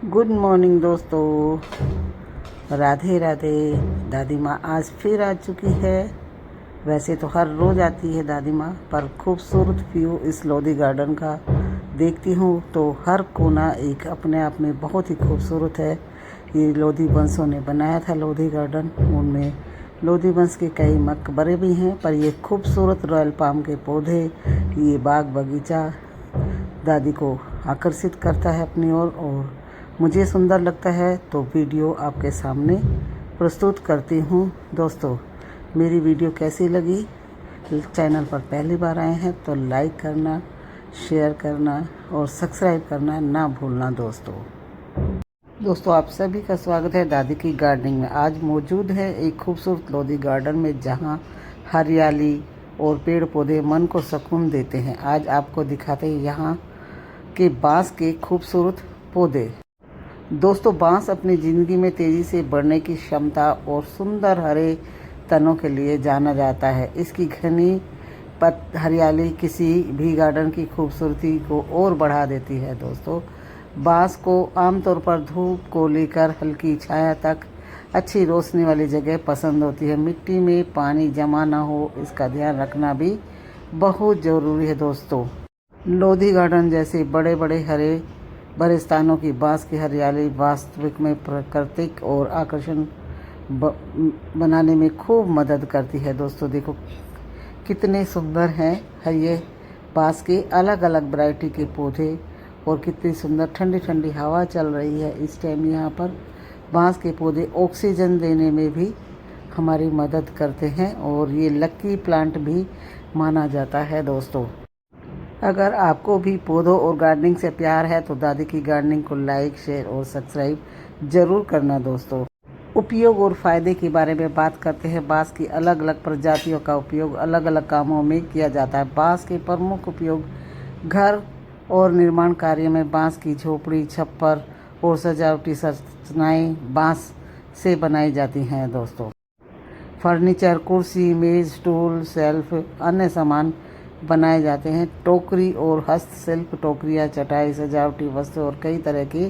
Good morning दोस्तों, राधे राधे। दादी माँ आज फिर आ चुकी है। वैसे तो हर रोज़ आती है दादी माँ, पर खूबसूरत व्यू इस लोधी गार्डन का देखती हूँ तो हर कोना एक अपने आप में बहुत ही खूबसूरत है। ये लोधी वंशों ने बनाया था लोधी गार्डन। उनमें लोधी वंश के कई मकबरे भी हैं, पर ये खूबसूरत रॉयल पाम के पौधे, ये बाग बगीचा दादी को आकर्षित करता है अपनी ओर और मुझे सुंदर लगता है, तो वीडियो आपके सामने प्रस्तुत करती हूँ। दोस्तों, मेरी वीडियो कैसी लगी? चैनल पर पहली बार आए हैं तो लाइक करना, शेयर करना और सब्सक्राइब करना ना भूलना। दोस्तों आप सभी का स्वागत है दादी की गार्डनिंग में। आज मौजूद है एक खूबसूरत लोधी गार्डन में, जहाँ हरियाली और पेड़ पौधे मन को सुकून देते हैं। आज आपको दिखाते हैं यहाँ के बांस के खूबसूरत पौधे। दोस्तों, बांस अपनी ज़िंदगी में तेज़ी से बढ़ने की क्षमता और सुंदर हरे तनों के लिए जाना जाता है। इसकी घनी हरियाली किसी भी गार्डन की खूबसूरती को और बढ़ा देती है। दोस्तों, बांस को आमतौर पर धूप को लेकर हल्की छाया तक अच्छी रोशनी वाली जगह पसंद होती है। मिट्टी में पानी जमा ना हो, इसका ध्यान रखना भी बहुत ज़रूरी है। दोस्तों, लोधी गार्डन जैसे बड़े बड़े हरे भरे स्थानों की बांस की हरियाली वास्तविक में प्राकृतिक और आकर्षण बनाने में खूब मदद करती है। दोस्तों देखो कितने सुंदर हैं ये बांस के अलग अलग वैरायटी के पौधे, और कितनी सुंदर ठंडी ठंडी हवा चल रही है इस टाइम। यहाँ पर बांस के पौधे ऑक्सीजन देने में भी हमारी मदद करते हैं और ये लकी प्लांट भी माना जाता है। दोस्तों, अगर आपको भी पौधों और गार्डनिंग से प्यार है तो दादी की गार्डनिंग को लाइक, शेयर और सब्सक्राइब ज़रूर करना। दोस्तों, उपयोग और फ़ायदे के बारे में बात करते हैं। बांस की अलग अलग प्रजातियों का उपयोग अलग अलग कामों में किया जाता है। बांस के प्रमुख उपयोग घर और निर्माण कार्य में बांस की झोपड़ी, छप्पर और सजावटी संरचनाएं बांस से बनाई जाती हैं। दोस्तों, फर्नीचर, कुर्सी, मेज, स्टूल, शेल्फ, अन्य सामान बनाए जाते हैं। टोकरी और हस्तशिल्प, टोकरियाँ, चटाई, सजावटी वस्तु और कई तरह के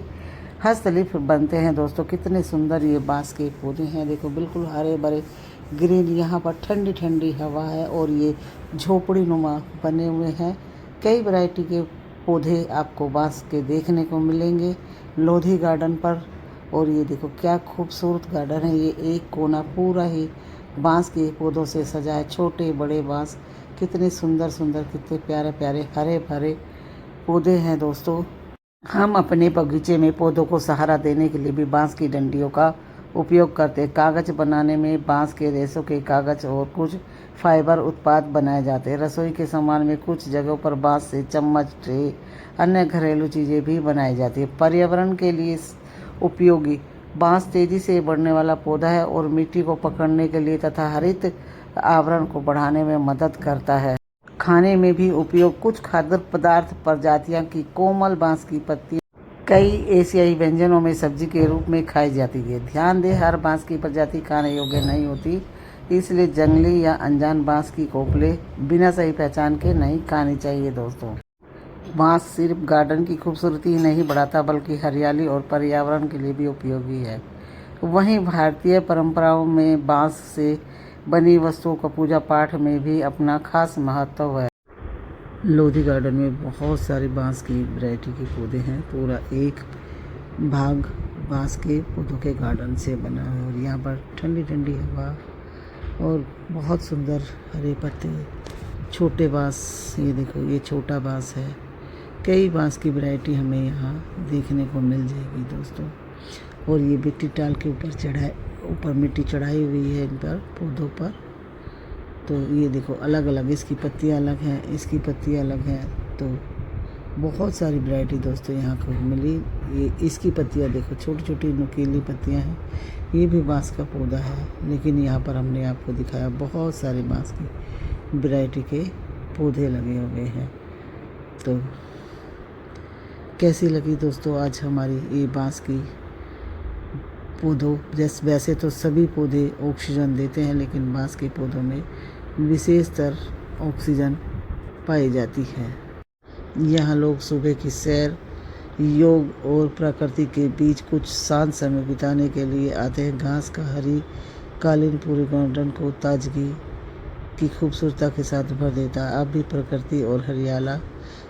हस्तशिल्प बनते हैं। दोस्तों, कितने सुंदर ये बांस के पौधे हैं। देखो बिल्कुल हरे भरे ग्रीन, यहाँ पर ठंडी ठंडी हवा है और ये झोपड़ी नुमा बने हुए हैं। कई वैरायटी के पौधे आपको बांस के देखने को मिलेंगे लोधी गार्डन पर। और ये देखो क्या खूबसूरत गार्डन है। ये एक कोना पूरा ही बांस के पौधों से सजा है। छोटे बड़े बांस, कितने सुंदर सुंदर, कितने प्यारे प्यारे हरे भरे पौधे हैं। दोस्तों, हम अपने बगीचे में पौधों को सहारा देने के लिए भी बांस की डंडियों का उपयोग करते हैं। कागज़ बनाने में बांस के रेशों के कागज़ और कुछ फाइबर उत्पाद बनाए जाते हैं। रसोई के सामान में कुछ जगहों पर बांस से चम्मच, ट्रे, अन्य घरेलू चीज़ें भी बनाई जाती है। पर्यावरण के लिए उपयोगी बांस तेज़ी से बढ़ने वाला पौधा है और मिट्टी को पकड़ने के लिए तथा हरित आवरण को बढ़ाने में मदद करता है। खाने में भी उपयोग कुछ खाद्य पदार्थ प्रजातियां की कोमल बांस की पत्ती कई एशियाई व्यंजनों में सब्जी के रूप में खाई जाती है। ध्यान दें, हर बांस की प्रजाति खाने योग्य नहीं होती, इसलिए जंगली या अनजान बांस की कोपले बिना सही पहचान के नहीं खानी चाहिए। दोस्तों, बांस सिर्फ गार्डन की खूबसूरती ही नहीं बढ़ाता, बल्कि हरियाली और पर्यावरण के लिए भी उपयोगी है। वहीं भारतीय परंपराओं में बांस से बनी वस्तुओं का पूजा पाठ में भी अपना खास महत्व है। लोधी गार्डन में बहुत सारे बांस की वैरायटी के पौधे हैं। पूरा एक भाग बांस के पौधों के गार्डन से बना है और यहाँ पर ठंडी ठंडी हवा और बहुत सुंदर हरे पत्ते। छोटे बांस, ये देखो ये छोटा बांस है। कई बांस की वैरायटी हमें यहाँ देखने को मिल जाएगी। दोस्तों, और ये मिट्टी टाल के ऊपर मिट्टी चढ़ाई हुई है इन पर पौधों पर। तो ये देखो अलग अलग, इसकी पत्तियाँ अलग हैं, इसकी पत्तियाँ अलग हैं। तो बहुत सारी वैरायटी दोस्तों यहाँ को मिली। ये इसकी पत्तियाँ देखो, छोटी छोटी नुकीली पत्तियाँ हैं। ये भी बांस का पौधा है, लेकिन यहाँ पर हमने आपको दिखाया बहुत सारे बांस की वैरायटी के पौधे लगे हुए हैं। तो कैसी लगी दोस्तों आज हमारी ये बांस की पौधों? वैसे तो सभी पौधे ऑक्सीजन देते हैं, लेकिन बांस के पौधों में विशेषतर ऑक्सीजन पाई जाती है। यहाँ लोग सुबह की सैर योग और प्रकृति के बीच कुछ शांत समय बिताने के लिए आते हैं। घास का हरी कालीन पूरे गार्डन को ताजगी की खूबसूरती के साथ भर देता है। आप भी प्रकृति और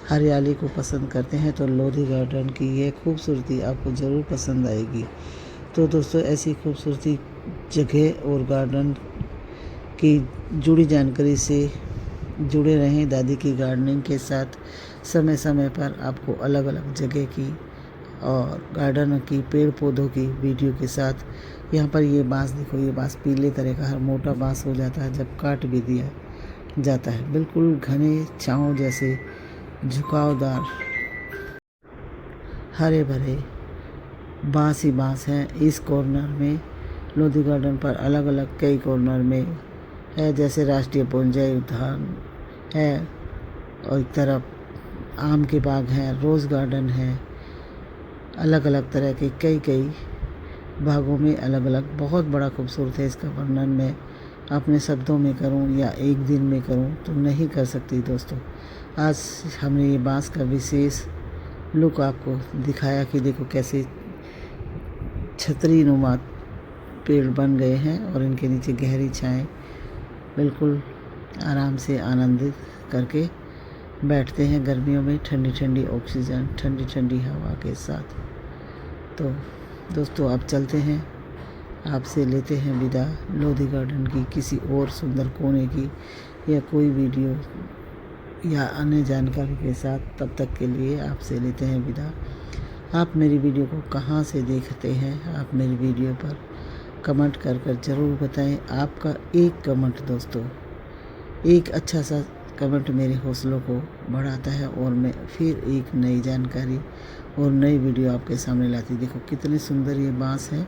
हरियाली को पसंद करते हैं तो लोधी गार्डन की यह खूबसूरती आपको ज़रूर पसंद आएगी। तो दोस्तों, ऐसी खूबसूरती जगह और गार्डन की जुड़ी जानकारी से जुड़े रहें दादी की गार्डनिंग के साथ। समय समय पर आपको अलग अलग जगह की और गार्डन की पेड़ पौधों की वीडियो के साथ। यहाँ पर ये बांस देखो, ये बांस पीले तरह का हर मोटा बांस हो जाता है जब काट भी दिया जाता है। बिल्कुल घने छाँव जैसे झुकावदार हरे भरे बांस ही बांस हैं। इस कॉर्नर में लोधी गार्डन पर अलग अलग कई कॉर्नर में है, जैसे राष्ट्रीय बोंजाई उद्यान है और एक तरफ आम के बाग हैं, रोज़ गार्डन है। अलग अलग तरह के कई भागों में अलग अलग बहुत बड़ा खूबसूरत है। इसका वर्णन मैं अपने शब्दों में करूं या एक दिन में करूं तो नहीं कर सकती दोस्तों। आज हमने ये बांस का विशेष लुक आपको दिखाया कि देखो कैसे छतरी नुमा पेड़ बन गए हैं और इनके नीचे गहरी छाएं बिल्कुल आराम से आनंदित करके बैठते हैं गर्मियों में। ठंडी ठंडी ऑक्सीजन, ठंडी ठंडी हवा के साथ। तो दोस्तों, अब चलते हैं, आपसे लेते हैं विदा लोधी गार्डन की किसी और सुंदर कोने की या कोई वीडियो या अन्य जानकारी के साथ। तब तक के लिए आपसे लेते हैं विदा। आप मेरी वीडियो को कहाँ से देखते हैं, आप मेरी वीडियो पर कमेंट कर ज़रूर बताएं। आपका एक कमेंट दोस्तों, एक अच्छा सा कमेंट मेरे हौसलों को बढ़ाता है और मैं फिर एक नई जानकारी और नई वीडियो आपके सामने लाती। देखो कितने सुंदर ये बांस हैं,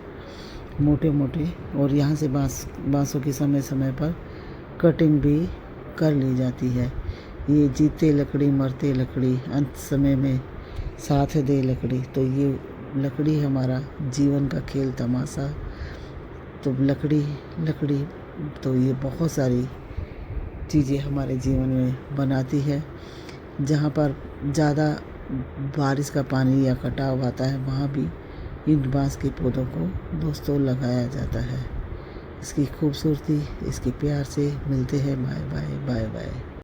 मोटे मोटे, और यहाँ से बांसों की समय समय पर कटिंग भी कर ली जाती है। ये जीते लकड़ी मरते लकड़ी, अंत समय में साथ दे लकड़ी। तो ये लकड़ी हमारा जीवन का खेल तमाशा। तो लकड़ी तो ये बहुत सारी चीज़ें हमारे जीवन में बनाती है। जहाँ पर ज़्यादा बारिश का पानी या कटाव आता है वहाँ भी इन बांस के पौधों को दोस्तों लगाया जाता है। इसकी खूबसूरती, इसके प्यार से मिलते हैं। Bye bye bye bye.